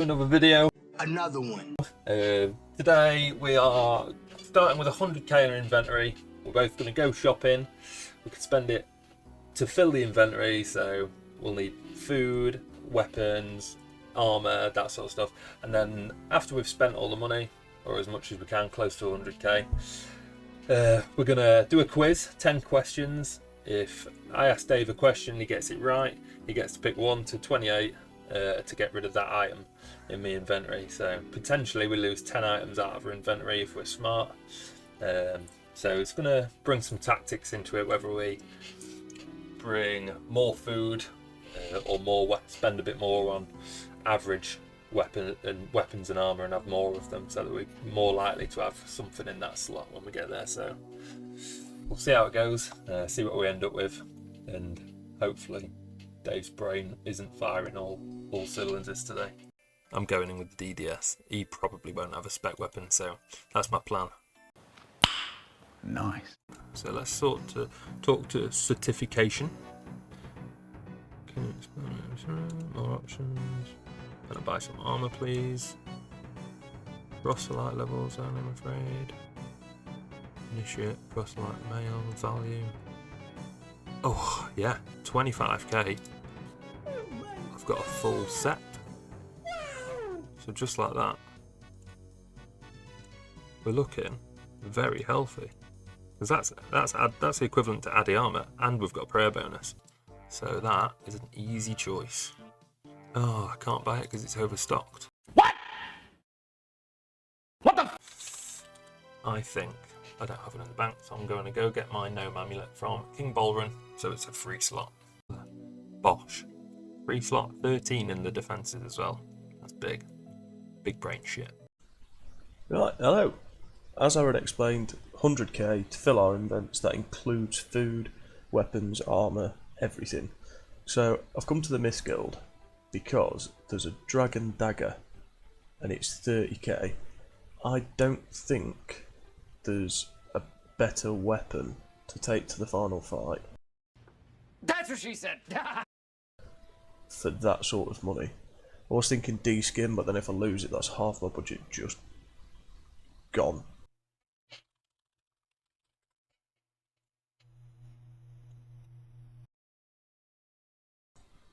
Another video. Another one. Today we are starting with 100k in our inventory. We're both going to go shopping. We could spend it to fill the inventory, so we'll need food, weapons, armor, that sort of stuff. And then after we've spent all the money, or as much as we can, close to 100k, we're going to do a quiz, 10 questions. If I ask Dave a question, he gets it right, he gets to pick 1 to 28 to get rid of that item in my inventory. So potentially we lose 10 items out of our inventory if we're smart. So it's going to bring some tactics into it, whether we bring more food or spend a bit more on average weapons and armor and have more of them, so that we're more likely to have something in that slot when we get there. So we'll see how it goes, see what we end up with, and hopefully Dave's brain isn't firing all cylinders today. I'm going in with the DDS. He probably won't have a spec weapon, so that's my plan. Nice. So let's talk to certification. Can you explain more options? Can I buy some armor, please? Proselyte levels, I'm afraid. Initiate, proselyte male, value. Oh, yeah, 25k. I've got a full set. So just like that, we're looking very healthy. Because that's the equivalent to Addy armor, and we've got prayer bonus. So that is an easy choice. Oh, I can't buy it because it's overstocked. What? What the? I think I don't have it in the bank, so I'm going to go get my gnome amulet from King Bolrun, so it's a free slot. Bosh. Free slot, 13 in the defences as well. That's big. Big brain shit. Right, hello. As I already explained, 100k to fill our invents. That includes food, weapons, armour, everything. So I've come to the Myth Guild because there's a dragon dagger and it's 30k. I don't think there's a better weapon to take to the final fight That's what she said. for that sort of money. I was thinking D-skin, but then if I lose it, that's half my budget just gone.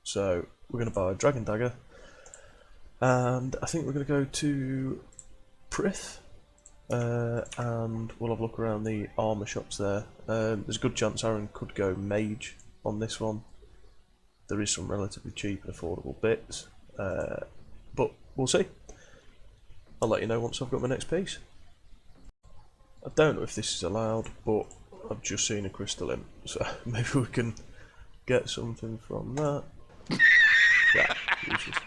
So we're going to buy a dragon dagger, and I think we're going to go to Prith, and we'll have a look around the armour shops there. There's a good chance Aaron could go mage on this one. There is some relatively cheap and affordable bits, but we'll see. I'll let you know once I've got my next piece. I don't know if this is allowed, but I've just seen a crystal imp, so maybe we can get something from that. Yeah, useless.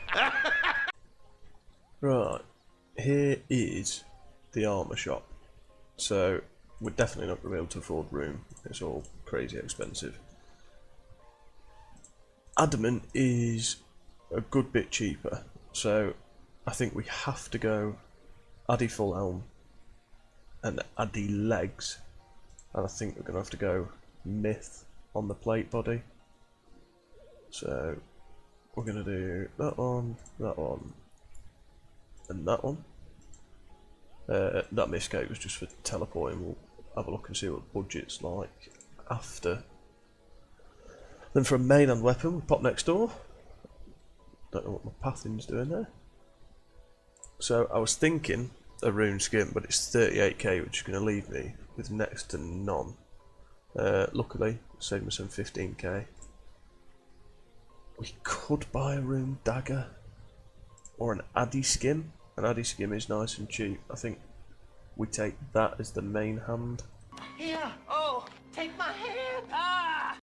Right, here is the armour shop. So we're definitely not going to be able to afford room. It's all crazy expensive. Adamant is a good bit cheaper, so I think we have to go Addy full helm and Addy legs, and I think we're going to have to go myth on the plate body. So we're going to do that one, and that one. That miscate was just for teleporting. We'll have a look and see what the budget's like after. Then for a main and weapon, we pop next door. Don't know what my pathing's doing there. So I was thinking a rune skin, but it's 38k, which is going to leave me with next to none. Luckily, saved me some 15k. We could buy a rune dagger or an Addy skin. An Addy skin is nice and cheap. I think we take that as the main hand. Yeah. Oh, take my hand. Ah.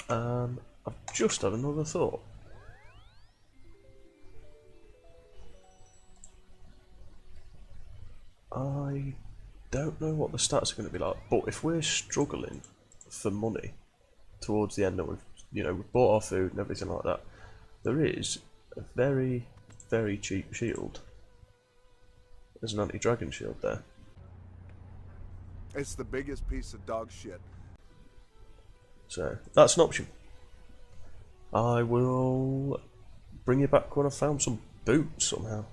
And I've just had another thought. I don't know what the stats are going to be like, but if we're struggling for money towards the end, and we've bought our food and everything like that, there is a very, very cheap shield. There's an anti-dragon shield there. It's the biggest piece of dog shit. So that's an option. I will bring you back when I found some boots somehow.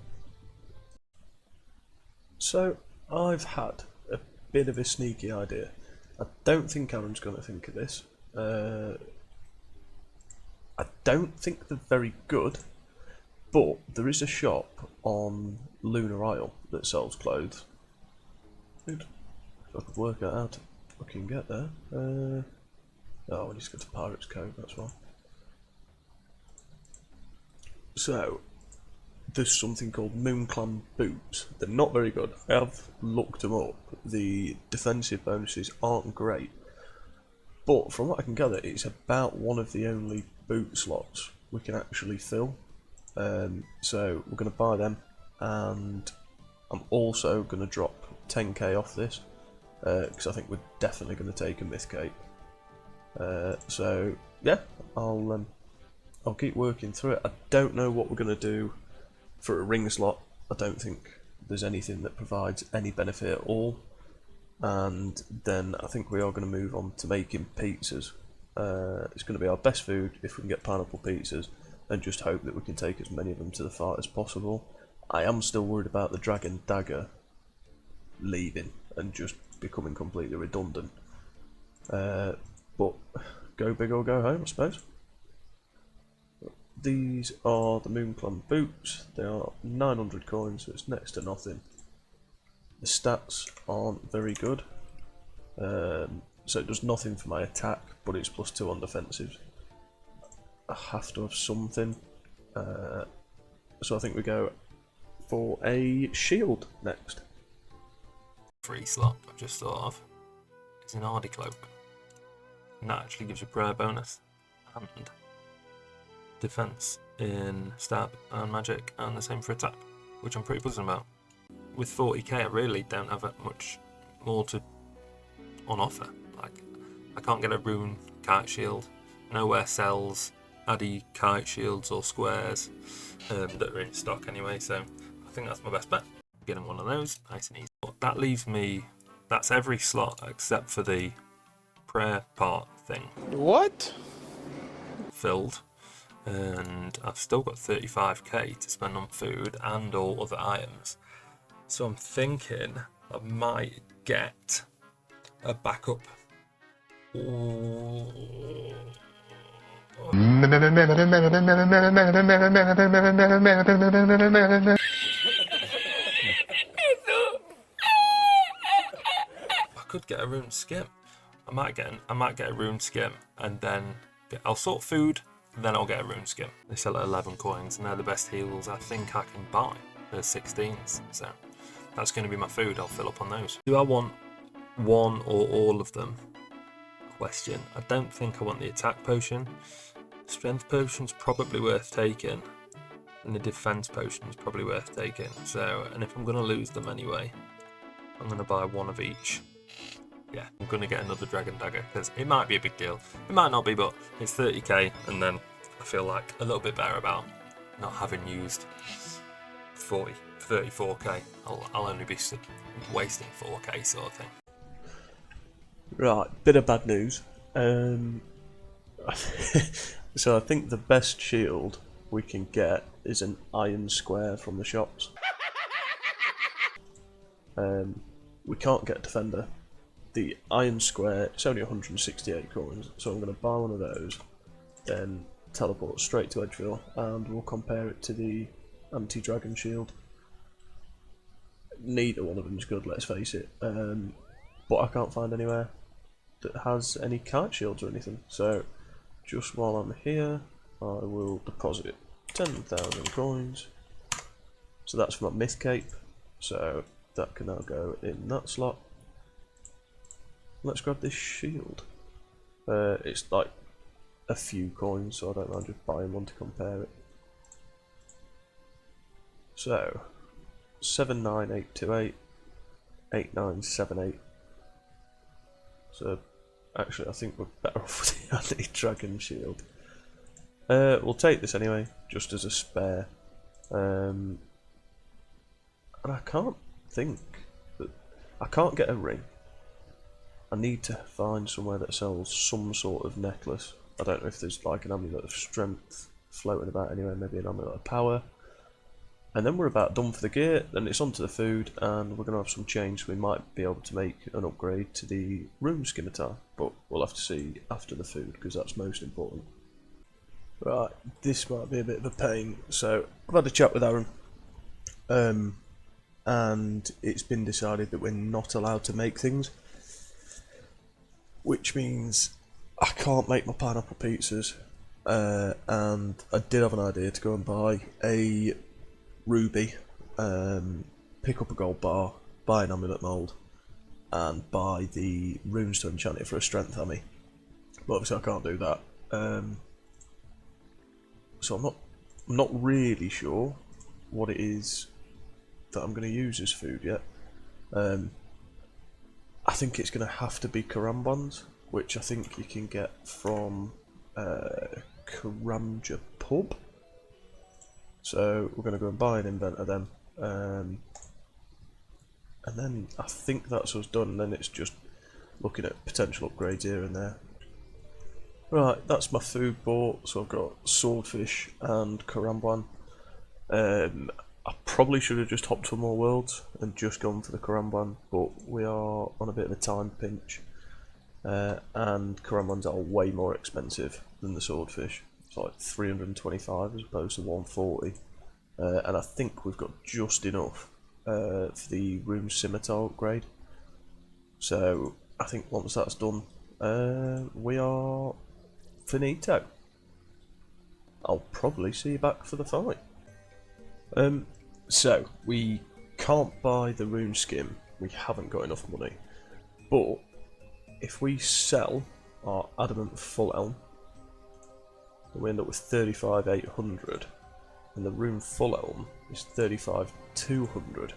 So, I've had a bit of a sneaky idea. I don't think Aaron's going to think of this. I don't think they're very good, but there is a shop on Lunar Isle that sells clothes. Good. If I could work out how to fucking get there. Oh, I need to go to Pirate's Cove, that's why. So, there's something called Moonclan boots. They're not very good. I have looked them up. The defensive bonuses aren't great. But from what I can gather, it's about one of the only boot slots we can actually fill. So we're going to buy them, and I'm also going to drop 10k off this, because I think we're definitely going to take a myth cape. So yeah, I'll keep working through it. I don't know what we're going to do for a ring slot. I don't think there's anything that provides any benefit at all. And then I think we are going to move on to making pizzas. It's going to be our best food if we can get pineapple pizzas, and just hope that we can take as many of them to the fight as possible. I am still worried about the dragon dagger leaving and just becoming completely redundant. But go big or go home, I suppose. These are the Moonclan boots. They are 900 coins, so it's next to nothing. The stats aren't very good, so it does nothing for my attack, but it's +2 on defensives. I have to have something, so I think we go for a shield next. Free slot I've just thought of is an Hardy cloak, and that actually gives you prayer bonus and defense in stab and magic, and the same for attack, which I'm pretty buzzing about. With 40k, I really don't have that much more on offer. Like, I can't get a rune kite shield. Nowhere sells Addy kite shields or squares that are in stock anyway, so I think that's my best bet. Getting one of those, nice and easy. But that leaves me, that's every slot except for the prayer part thing. What? Filled. And I've still got 35k to spend on food and all other items. So I'm thinking I might get a backup. I could get a rune skim. I might get a rune skim, and then I'll sort food, and then I'll get a rune skim. They sell at 11 coins, and they're the best heals I think I can buy. They're 16s, so that's going to be my food. I'll fill up on those. Do I want one or all of them? Question. I don't think I want the attack potion. Strength potion's probably worth taking, and the defense potion's probably worth taking. So, and if I'm going to lose them anyway, I'm going to buy one of each. Yeah, I'm going to get another dragon dagger, because it might be a big deal. It might not be, but it's 30k, and then I feel like a little bit better about not having used 34k. I'll only be wasting 4k sort of thing. Right, bit of bad news. So I think the best shield we can get is an iron square from the shops. We can't get a defender. The iron square, it's only 168 coins, so I'm going to buy one of those, then teleport straight to Edgeville, and we'll compare it to the anti-dragon shield. Neither one of them is good, let's face it, but I can't find anywhere that has any kite shields or anything, so just while I'm here I will deposit 10,000 coins. So that's for my myth cape, so that can now go in that slot. Let's grab this shield. It's like a few coins, so I don't mind just buying one to compare it. So 79828, 8978. So actually I think we're better off with the anti-dragon shield. We'll take this anyway, just as a spare. And I can't think that I can't get a ring. I need to find somewhere that sells some sort of necklace. I don't know if there's like an amulet of strength floating about anyway, maybe an amulet of power. And then we're about done for the gear, then it's onto the food, and we're going to have some change. We might be able to make an upgrade to the rune scimitar, but we'll have to see after the food, because that's most important. Right, this might be a bit of a pain. So, I've had a chat with Aaron, and it's been decided that we're not allowed to make things, which means I can't make my pineapple pizzas, and I did have an idea to go and buy a ruby, pick up a gold bar, buy an amulet mould, and buy the runes to enchant it for a strength hammy. But obviously I can't do that. So I'm not really sure what it is that I'm going to use as food yet. I think it's going to have to be karambans, which I think you can get from Karamja Pub. So we're going to go and buy an inventor then. And then I think that's us done, and then it's just looking at potential upgrades here and there. Right, that's my food bought, so I've got swordfish and karamban. I probably should have just hopped for more worlds and just gone for the karamban, but we are on a bit of a time pinch, and karambans are way more expensive than the swordfish. It's like 325 as opposed to 140, and I think we've got just enough for the rune scimitar upgrade. So I think once that's done, we are finito. I'll probably see you back for the fight. So we can't buy the rune skim, we haven't got enough money, but if we sell our adamant full elm, we end up with 35,800, and the rune full elm is 35,200.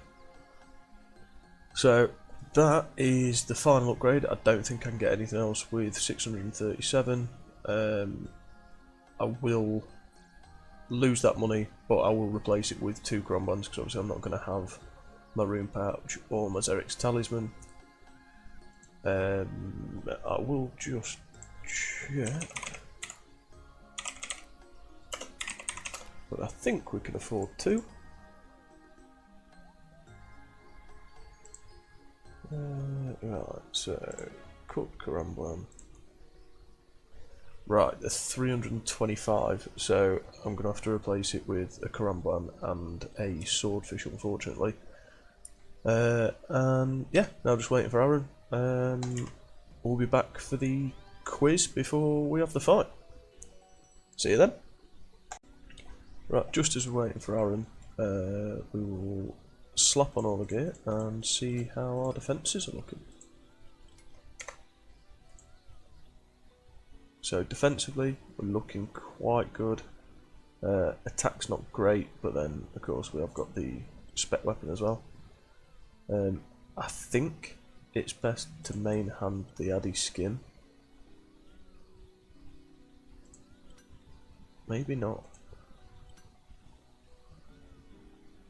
So that is the final upgrade. I don't think I can get anything else with 637. I will lose that money, but I will replace it with 2 karambans, because obviously I'm not going to have my rune pouch or my Zeric's talisman. I will just check, but I think we can afford 2. Right, so cooked karamban. Right, there's 325, so I'm going to have to replace it with a karamban and a swordfish, unfortunately. And yeah, now just waiting for Aaron. We'll be back for the quiz before we have the fight. See you then. Right, just as we're waiting for Aaron, we will slap on all the gear and see how our defences are looking. So defensively, we're looking quite good. Attack's not great, but then of course we have got the spec weapon as well. I think it's best to main hand the Addy skin. Maybe not.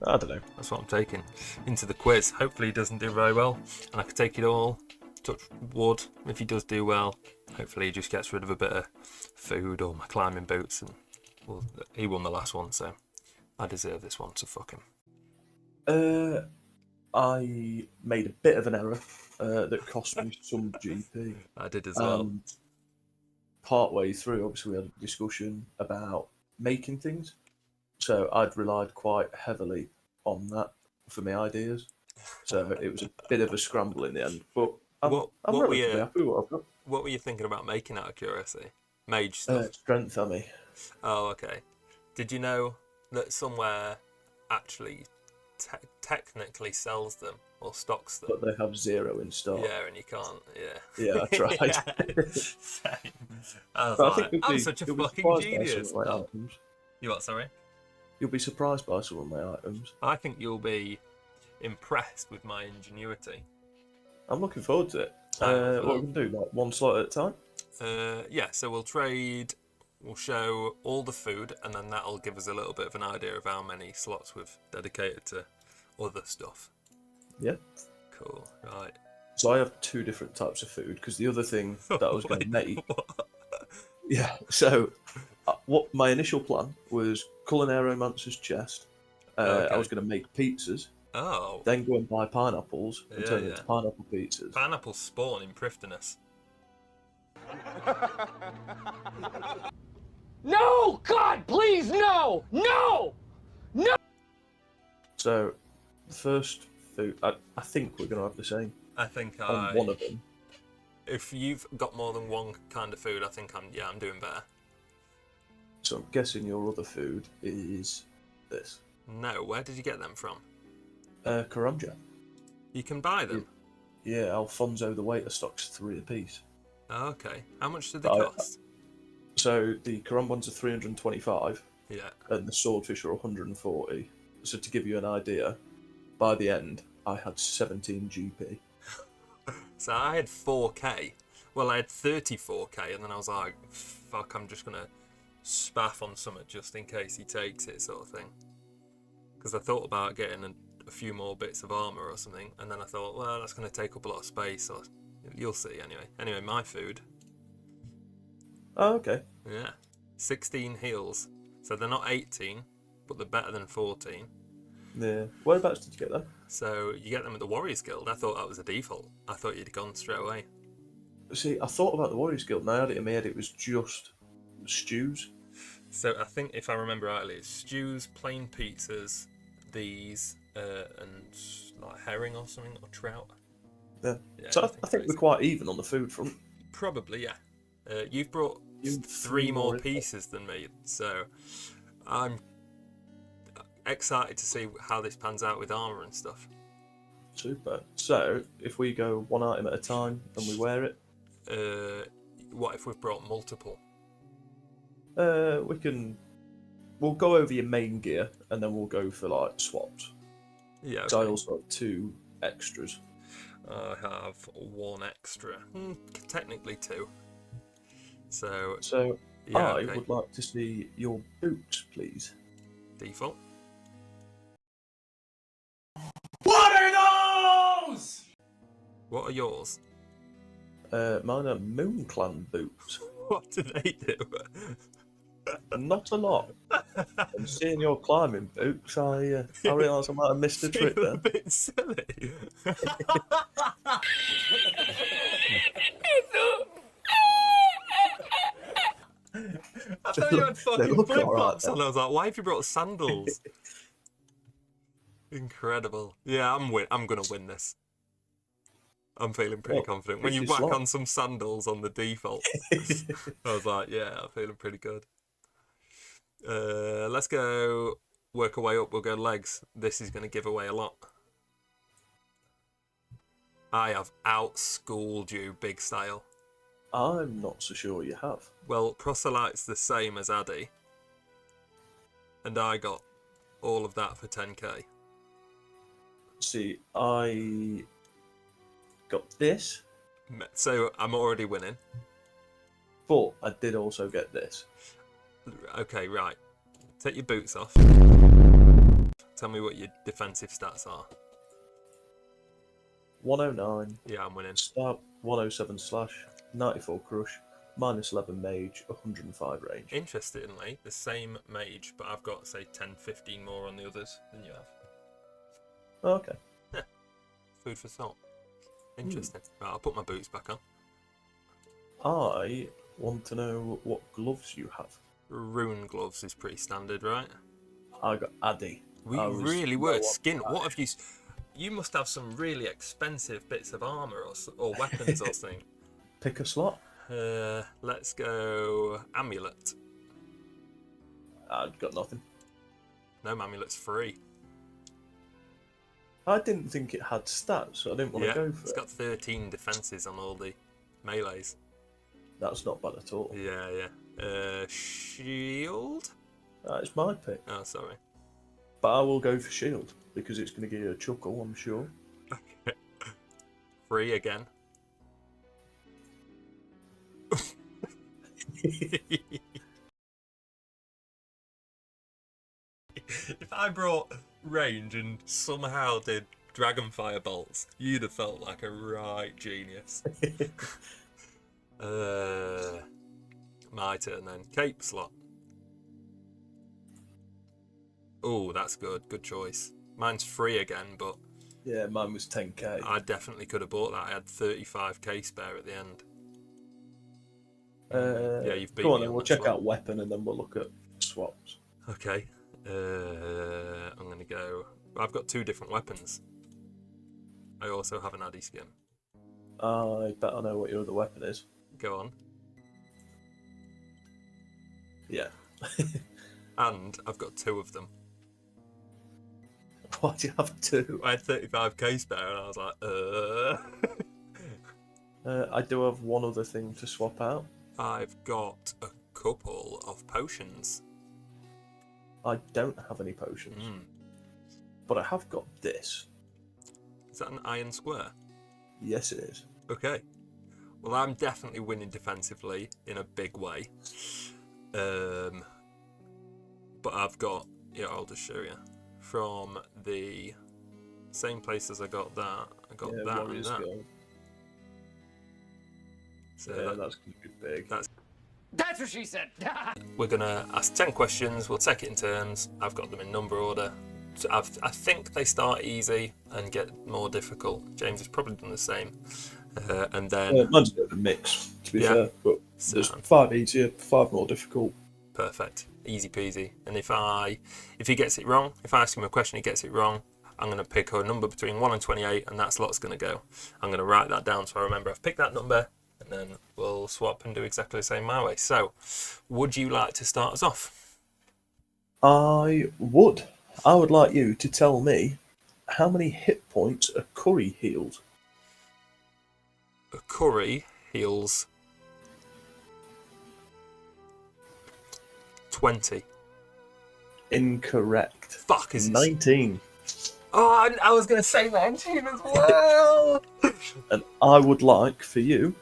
I don't know. That's what I'm taking into the quiz. Hopefully he doesn't do very well, and I can take it all. Touch wood. If he does do well, hopefully he just gets rid of a bit of food or my climbing boots, and well, he won the last one, so I deserve this one, so fuck him. I made a bit of an error that cost me some GP. I did as well. Part way through, obviously, we had a discussion about making things, so I'd relied quite heavily on that for my ideas. So it was a bit of a scramble in the end, but I'm relatively happy with what I've got. What were you thinking about making out of curiosity? Mage stuff? Strength hammy. Oh, okay. Did you know that somewhere actually technically sells them or stocks them? But they have 0 in stock. Yeah, and you can't. Yeah. Yeah, I tried. I was like, I'm such a fucking genius. You what, sorry? You'll be surprised by some of my items. I think you'll be impressed with my ingenuity. I'm looking forward to it. What we can do, like one slot at a time? Yeah, so we'll trade, we'll show all the food, and then that'll give us a little bit of an idea of how many slots we've dedicated to other stuff. Yeah. Cool, right. So I have 2 different types of food, because the other thing that I was going to make... Yeah, so what my initial plan was Culinaromancer's chest. Okay. I was going to make pizzas, Oh. then go and buy pineapples and Yeah, turn yeah. into pineapple pizzas. Pineapples spawn in Prifdyness. No! God, please, no! No! So, the first food, I think we're going to have the same I think on one of them. If you've got more than one kind of food, I think I'm doing better. So I'm guessing your other food is this. No, where did you get them from? Karanja. You can buy them. Yeah, Alfonso the waiter stocks 3 apiece. Oh, okay. How much did they But cost? So the Karam ones are 325, Yeah. and the swordfish are 140. So to give you an idea, by the end, I had 17 GP. So I had 4k. Well, I had 34k, and then I was like, fuck, I'm just going to spaff on something just in case he takes it, sort of thing. Because I thought about getting a few more bits of armour or something, and then I thought, well, that's going to take up a lot of space, so you'll see anyway. Anyway, my food. Oh, okay. Yeah. 16 heals. So they're not 18, but they're better than 14. Yeah. Whereabouts did you get that? So you get them at the Warriors Guild. I thought that was a default. I thought you'd gone straight away. See, I thought about the Warriors Guild, and I had it in my head it was just stews. So I think, if I remember rightly, it's stews, plain pizzas, these, and like herring or something, or trout. Yeah. Yeah, So I think we're quite even on the food front. Probably, yeah. You've brought You've 3 more more, pieces than me, so I'm excited to see how this pans out with armour and stuff. Super. So, if we go one item at a time and we wear it, What if we've brought multiple? we'll go over your main gear and then we'll go for like swaps. Yeah. So I Okay. also have 2 extras. I have 1 extra. Technically 2. So So yeah, I okay. would like to see your boots, please. Default. What are those? What are yours? Mine are Moon Clan boots. What do they do? Not a lot. And seeing your climbing boots, I realise I might have missed a trick Feel a there. bit silly. I thought you had fucking look flip alright, flops then. on. I was like, why have you brought sandals? Incredible. Yeah, I'm gonna win this. I'm feeling pretty Well, confident. When you pretty whack slot. on some sandals on the default, I was like, yeah, I'm feeling pretty good. Let's go work our way up. We'll go legs. This is going to give away a lot. I have outschooled you, big style. I'm not so sure you have. Well, proselyte's the same as Addy. And I got all of that for 10k. See, I got this, So I'm already winning. but I did also get this. Okay, right. Take your boots off. Tell me what your defensive stats are. 109, Yeah, I'm winning. stab, 107 slash, 94 crush, minus 11 mage, 105 range. Interestingly, the same mage, but I've got, say, 10, 15 more on the others than you have. Okay. Food for thought. Interesting. Right, I'll put my boots back on. I want to know what gloves you have. Rune gloves is pretty standard, right? I got Addy. We I was really low were on skin. that. What have you? You must have some really expensive bits of armor or weapons or something. Pick a slot. Let's go amulet. I've got nothing. No, amulet's free. I didn't think it had stats, so I didn't want Yeah, to go for it's it. got 13 defenses on all the melees. That's not bad at all. Yeah, yeah. Shield? It's my pick. Oh, sorry. But I will go for shield, because it's going to give you a chuckle, I'm sure. Free again. If I brought range and somehow did dragonfire bolts, you'd have felt like a right genius. My turn then. Cape slot. Oh, that's good. Good choice. Mine's free again, but Yeah, mine was 10k. I definitely could have bought that. I had 35k spare at the end. Yeah, you've beat Go on me then, on we'll this check one. out weapon and then we'll look at swaps. Okay. I'm going to go... I've got 2 different weapons. I also have an Addy skin. I bet I know what your other weapon is. Go on. Yeah. And I've got 2 of them. Why do you have 2? I had 35k spare and I was like, I do have one other thing to swap out. I've got a couple of potions. I don't have any potions. But I have got this. Is that an iron square? Yes, it is. Okay. Well, I'm definitely winning defensively in a big way. But I've got... Yeah, I'll just show you. From the same place as I got that. I got that and Warrior's that. Guild. So Yeah, that's going to be big. That's what she said. We're going to ask 10 questions. We'll take it in turns. I've got them in number order. So I think they start easy and get more difficult. James has probably done the same. And then... mine's a bit of a mix, to be fair. But there's 5 easier, 5 more difficult. Perfect. Easy peasy. And if he gets it wrong, if I ask him a question, he gets it wrong, I'm going to pick a number between 1 and 28, and that's lot's going to go. I'm going to write that down so I remember I've picked that number, and then we'll swap and do exactly the same my way. So, would you like to start us off? I would. I would like you to tell me how many hit points a curry heals. A curry heals 20. Incorrect. Fuck, is it? 19. Oh, I was going to say 19 as well. And I would like for you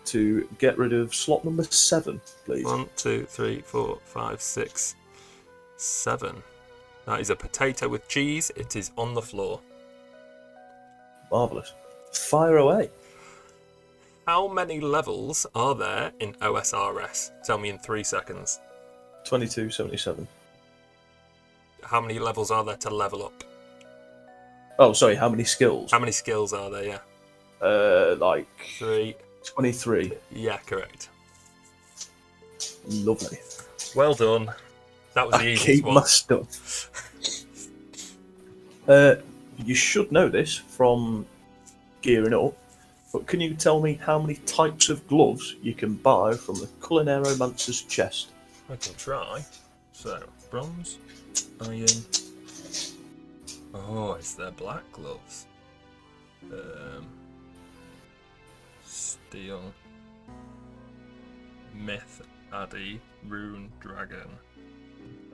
to get rid of slot number 7, please. 1, 2, 3, 4, 5, 6, 7. That is a potato with cheese. It is on the floor. Marvellous. Fire away. How many levels are there in OSRS? Tell me in 3 seconds. 2277. How many levels are there to level up? Oh, sorry, how many skills? How many skills are there, yeah? Like 3. 23. Yeah, correct. Lovely. Well done. That was the I easiest keep one. my stuff. You should know this from gearing up, but can you tell me how many types of gloves you can buy from the Culinaromancer's chest? I can try. So, bronze, iron. Oh, it's their black gloves. Steel. Myth, Addy, Rune, Dragon,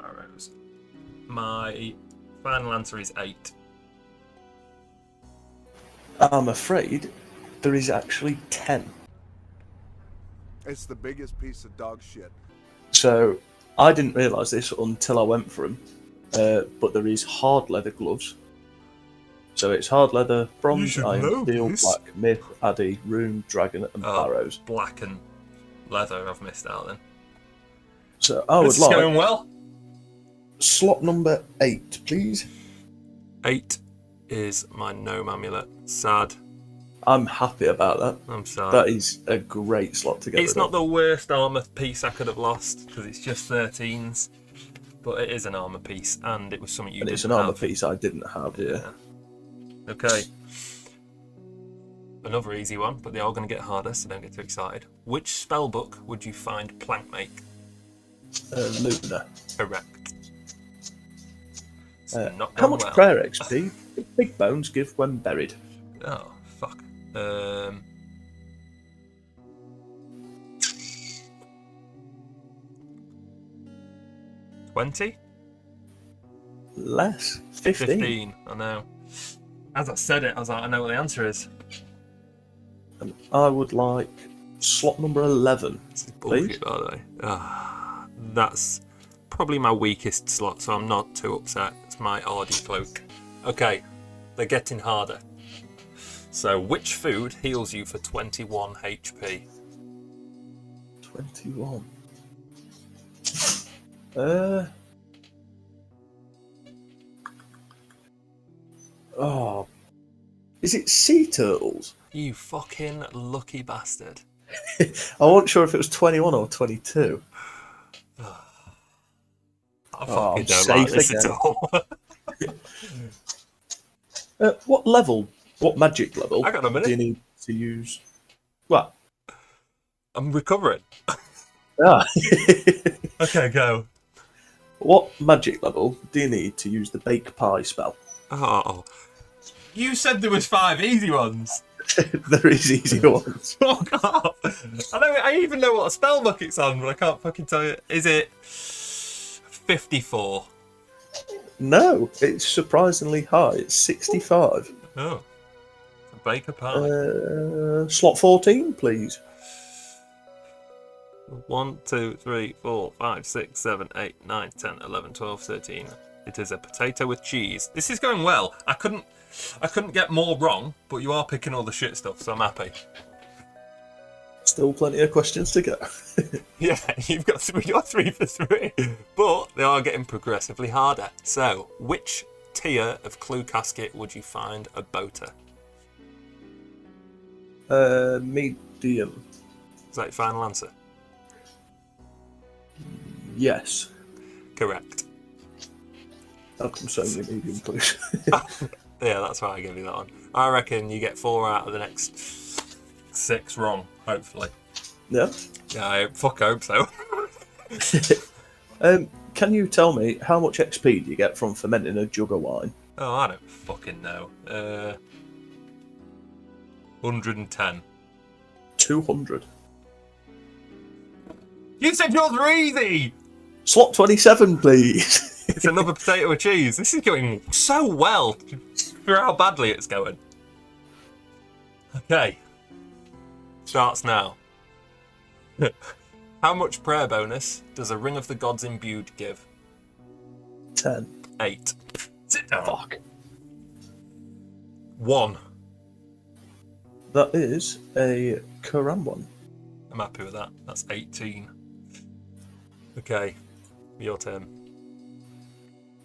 Arrows. My final answer is 8. I'm afraid there is actually 10. It's the biggest piece of dog shit. So I didn't realise this until I went for them. But there is hard leather gloves. So it's hard leather, bronze, should iron, know steel, this. black, myth, addy, rune, dragon, and arrows. Black and leather, I've missed out then. So I would This is going like well. slot number 8, please. 8 is my gnome amulet. Sad. I'm happy about that. I'm sad. That is a great slot to get It's rid not of. the worst armour piece I could have lost because it's just 13s, but it is an armour piece and it was something you And didn't it's an armour have. piece I didn't have, yeah. Okay. Another easy one, but they're all going to get harder, so don't get too excited. Which spellbook would you find Plank make? Luna. Correct. It's not How going much well. prayer XP do big bones give when buried? Oh, fuck. 20? Less. 15. 15, I know. As I said it, I was like, I know what the answer is. And I would like slot number 11, It's please. bullshit, by the way. That's probably my weakest slot, so I'm not too upset. It's my Ardy cloak. Okay, they're getting harder. So, which food heals you for 21 HP? 21. Oh, is it sea turtles? You fucking lucky bastard. I wasn't sure if it was 21 or 22. I Oh, fucking I'm don't like safe this at again. all. What level, what magic level Hang on a minute. do you need to use? What? I'm recovering. Ah. Okay, go. What magic level do you need to use the bake pie spell? Oh. You said there was 5 easy ones. There is easier ones. Fuck off. I even know what a spell book it's on, but I can't fucking tell you. Is it 54? No, it's surprisingly high. It's 65. Oh. Bake a pie. Slot 14, please. 1, 2, 3, 4, 5, 6, 7, 8, 9, 10, 11, 12, 13. It is a potato with cheese. This is going well. I couldn't get more wrong, but you are picking all the shit stuff, so I'm happy. Still plenty of questions to go. Yeah, you're 3 for 3, but they are getting progressively harder. So, which tier of clue casket would you find a boater? Medium. Is that your final answer? Yes. Correct. How come so many medium clues? Yeah, that's why I give you that one. I reckon you get 4 out of the next 6 wrong, hopefully. Yeah. Yeah, I hope so. Can you tell me how much XP do you get from fermenting a jug of wine? Oh, I don't fucking know. 110. 200. You said yours were easy! Slot 27, please. It's another potato with cheese. This is going so well for how badly it's going. Okay. Starts now. How much prayer bonus does a Ring of the Gods Imbued give? 10. 8. Sit down. Fuck. 1. That is a Karam one. I'm happy with that. That's 18. Okay. Your turn.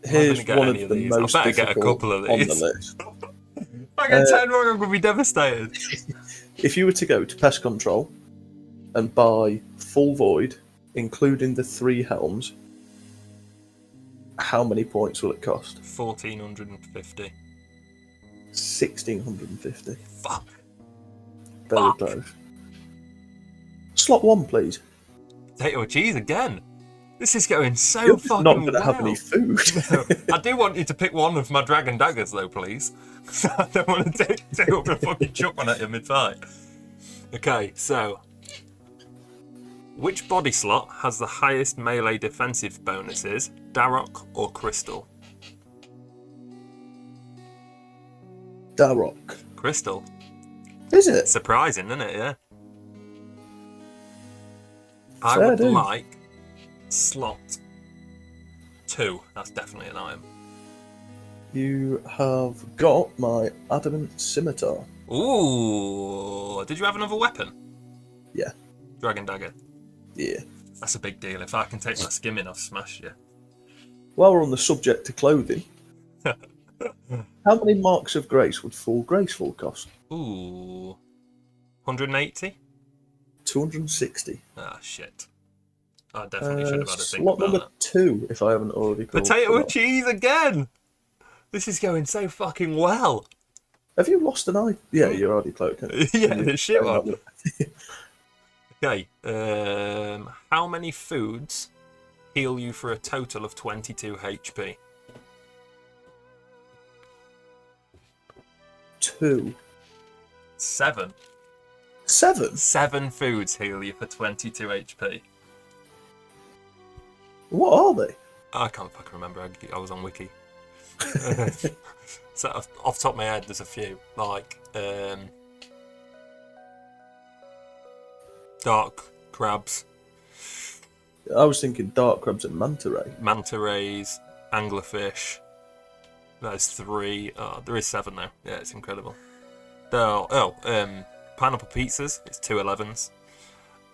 Here's get one of any of the these. most I better get a difficult couple of on these. the list. If I get 10 wrong, I'm going to be devastated. If you were to go to Pest Control and buy Full Void, including the 3 helms, how many points will it cost? 1,450. 1,650. Fuck. Very Fuck. close. Slot 1, please. Potato with cheese again. This is going so You're just fucking not going to well. have any food. I do want you to pick one of my dragon daggers, though, please. I don't want to take 2 up and fucking chuck one at you mid-fight. Okay, so which body slot has the highest melee defensive bonuses, Darrock or Crystal? Darrock. Crystal. Is it? Surprising, isn't it? Yeah. I Fair would dues. like slot 2. That's definitely an item. You have got my Adamant Scimitar. Ooh. Did you have another weapon? Yeah. Dragon dagger. Yeah. That's a big deal. If I can take my skimming, I'll smash you. While we're on the subject of clothing, how many marks of grace would full graceful cost? Ooh. 180? 260. Ah, shit. I definitely should have had a think Slot about number that. 2, if I haven't already called. Potato with cheese again! This is going so fucking well. Have you lost an eye? Yeah, you're already cloaked. Yeah, the shit one. Okay. How many foods heal you for a total of 22 HP? 2. 7. 7? 7 foods heal you for 22 HP. What are they? I can't fucking remember. I was on Wiki. So off the top of my head, there's a few. Like, dark crabs, I was thinking dark crabs and manta ray. manta rays, anglerfish. There's 3. Oh, there is 7 now. Yeah, it's incredible. Pineapple pizzas. It's 2 11s.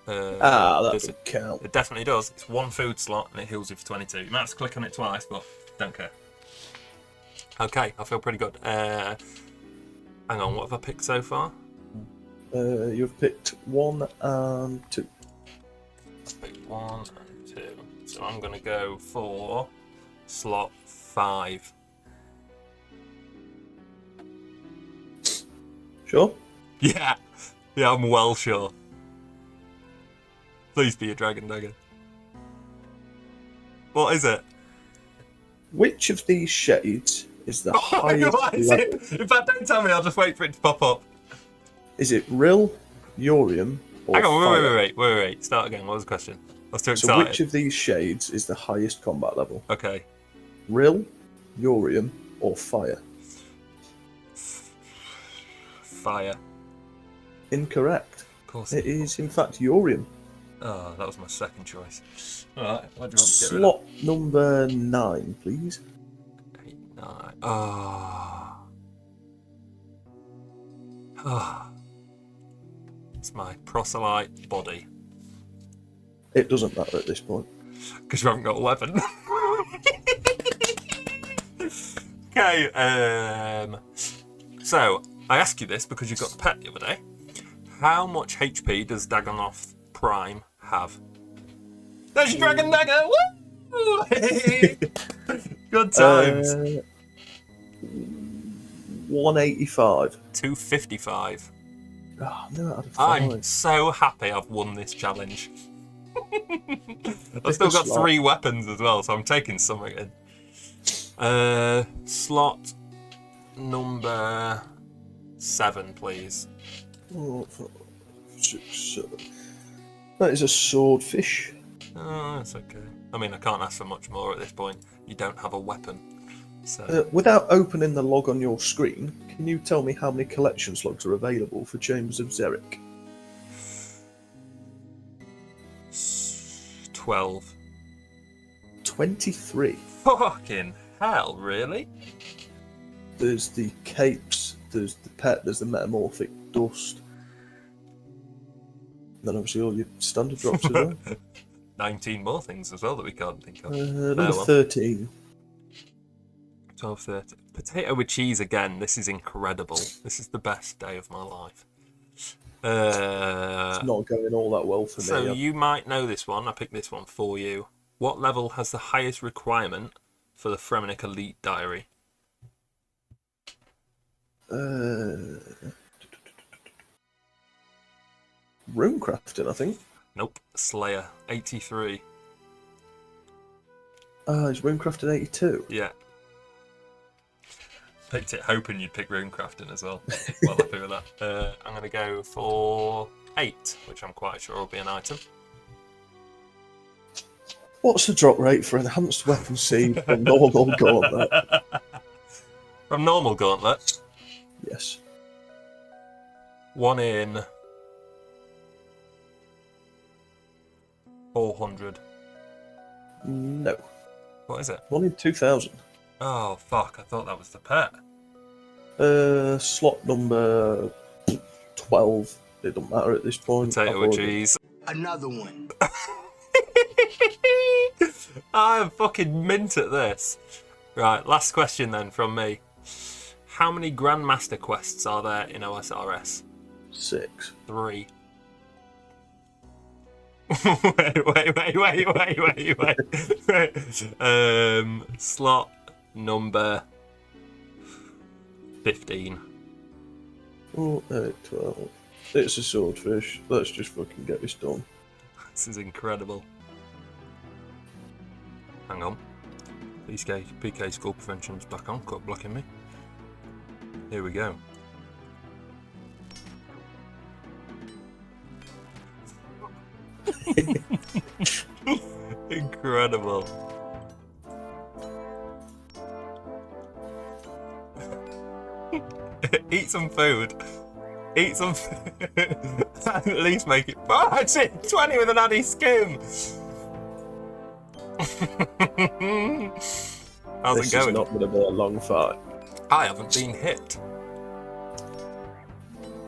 That does doesn't count. It definitely does. It's 1 food slot and it heals you for 22. You might have to click on it twice, but don't care. Okay, I feel pretty good. Hang on, what have I picked so far? You've picked 1 and 2. Pick 1 and 2. So I'm going to go for slot 5. Sure? Yeah, yeah, I'm well sure. Please be a dragon dagger. What is it? Which of these shades is the What highest is level? it? In fact, don't tell me. I'll just wait for it to pop up. Is it Rill, Yorium, or Hang on, Fire? wait. Start again. What was the question? I was too So excited. which of these shades is the highest combat level? Okay. Rill, Yorium, or Fire? Fire. Incorrect. Of course. It is, in fact, Yorium. Oh, that was my second choice. Alright, what do you want to get rid Slot number 9, please. of? 8, 9. Oh. Oh. It's my proselyte body. It doesn't matter at this point. Because you haven't got a weapon. Okay, so, I asked you this because you got the pet the other day. How much HP does Dagonoth Prime have? There's your dragon dagger! Woo! Good times. 185. 255. Oh, no, out of 5. I'm so happy I've won this challenge. I've still got Slot. 3 weapons as well, so I'm taking something in. Slot number 7, please. Oh, 5, 6, 7. That is a swordfish. Oh, that's okay. I mean, I can't ask for much more at this point. You don't have a weapon. So, Without opening the log on your screen, can you tell me how many collections logs are available for Chambers of Xeric? 12. 23. Fucking hell, really? There's the capes, there's the pet, there's the metamorphic dust. And then obviously all your standard drops as well. 19 more things as well that we can't think of. Number well. 13. 12, 13. Potato with cheese again. This is incredible. This is the best day of my life. It's not going all that well for So me. you might know this one. I picked this one for you. What level has the highest requirement for the Fremenic Elite Diary? Runecrafting, I think. Nope. Slayer. 83. Is Runecrafting 82? Yeah. Picked it hoping you'd pick Runecrafting as well. Well happy with that. I'm going to go for 8, which I'm quite sure will be an item. What's the drop rate for enhanced weapon seed from normal gauntlet? From normal gauntlet, Yes. 1 in 400. No. What is it? 1 in 2000. Oh, fuck. I thought that was the pet. Slot number 12. It don't matter at this point. Potato with cheese. Another one. I'm fucking mint at this. Right, last question then from me. How many Grandmaster quests are there in OSRS? 6. 3. wait. Slot number 15. 4, 8, 12. It's a swordfish. Let's just fucking get this done. This is incredible. Hang on. PK school prevention's back on. Quit blocking me. Here we go. Incredible. Eat some food. Eat some food. At least make it. Oh, that's it! 20 with an addy skim! How's This it going? is not going to be a long fight. I haven't been hit.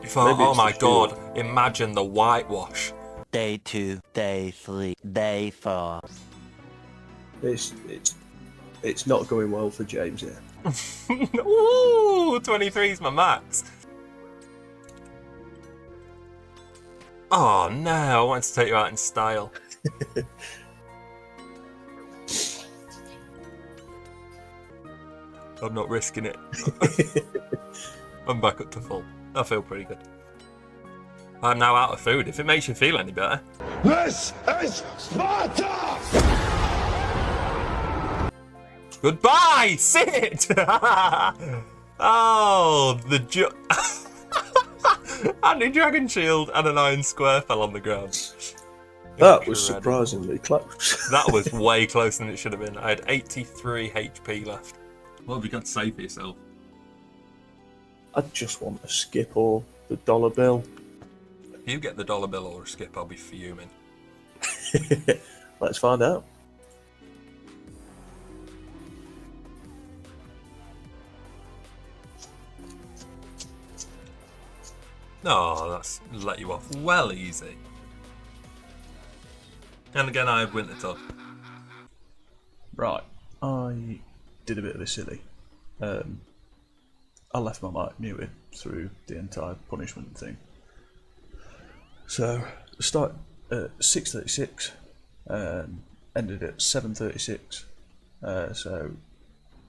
Maybe Oh it's my the god, imagine the whitewash. Day 2, Day 3, Day 4. It's not going well for James here. Ooh, 23 is my max. Oh no, I wanted to take you out in style. I'm not risking it. I'm back up to full. I feel pretty good. I'm now out of food, if it makes you feel any better. This is Sparta! Goodbye! Sit! Oh, Anti-Dragon Shield and an Iron Square fell on the ground. That was surprisingly close. That was way closer than it should have been. I had 83 HP left. What have you got to say for yourself? I just want a skip or the dollar bill. If you get the dollar bill or a skip, I'll be fuming. Let's find out. Oh, that's let you off well easy. And again, I have Winter Tug. Right, I did a bit of a silly. I left my mic muted through the entire punishment thing. So, start at 6:36, ended at 7:36. So,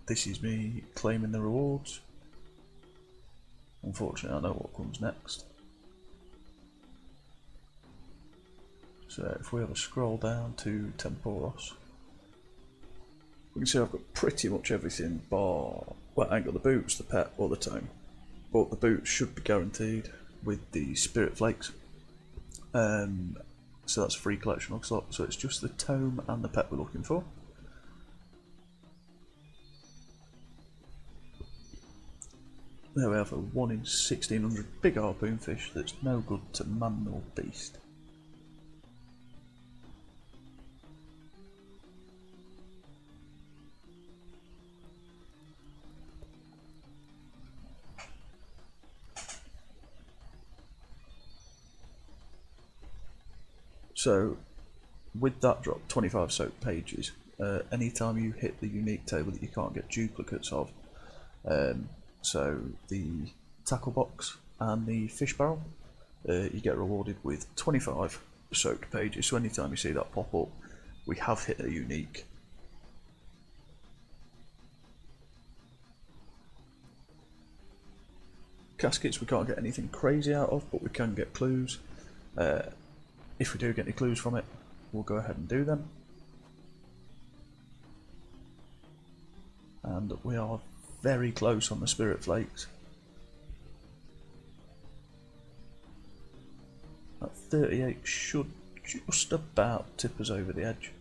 this is me claiming the rewards. Unfortunately, I know what comes next. So, if we have a scroll down to Temporos, we can see I've got pretty much everything bar. Well, I ain't got the boots, the pet, or the tome. But the boots should be guaranteed with the Spirit Flakes. So that's a free collection of slot. So it's just the tome and the pet we're looking for. There we have a 1 in 1600 big harpoon fish that's no good to man nor beast. So, with that drop, 25 soaked pages, anytime you hit the unique table that you can't get duplicates of, so the tackle box and the fish barrel, you get rewarded with 25 soaked pages. So anytime you see that pop up, we have hit a unique. Caskets we can't get anything crazy out of, but we can get clues. If we do get any clues from it, we'll go ahead and do them. And we are very close on the Spirit Flakes. That 38 should just about tip us over the edge.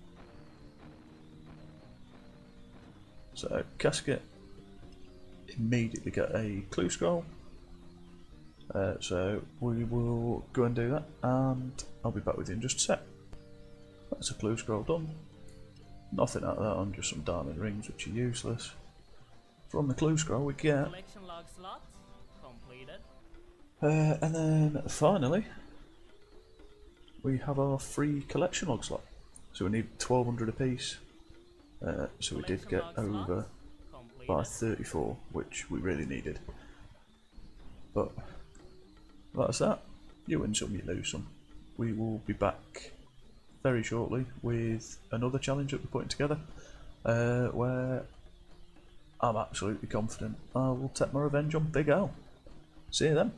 So, casket, immediately get a clue scroll. So we will go and do that, and I'll be back with you in just a sec. That's a clue scroll done. Nothing out of that on, just some diamond rings which are useless. From the clue scroll we get Collection log slot completed. and then finally we have our free collection log slot. So we need 1200 apiece. So we did get over by 34, which we really needed. But that's that. You win some, you lose some. We will be back very shortly with another challenge that we're putting together, where I'm absolutely confident I will take my revenge on Big Al. See you then.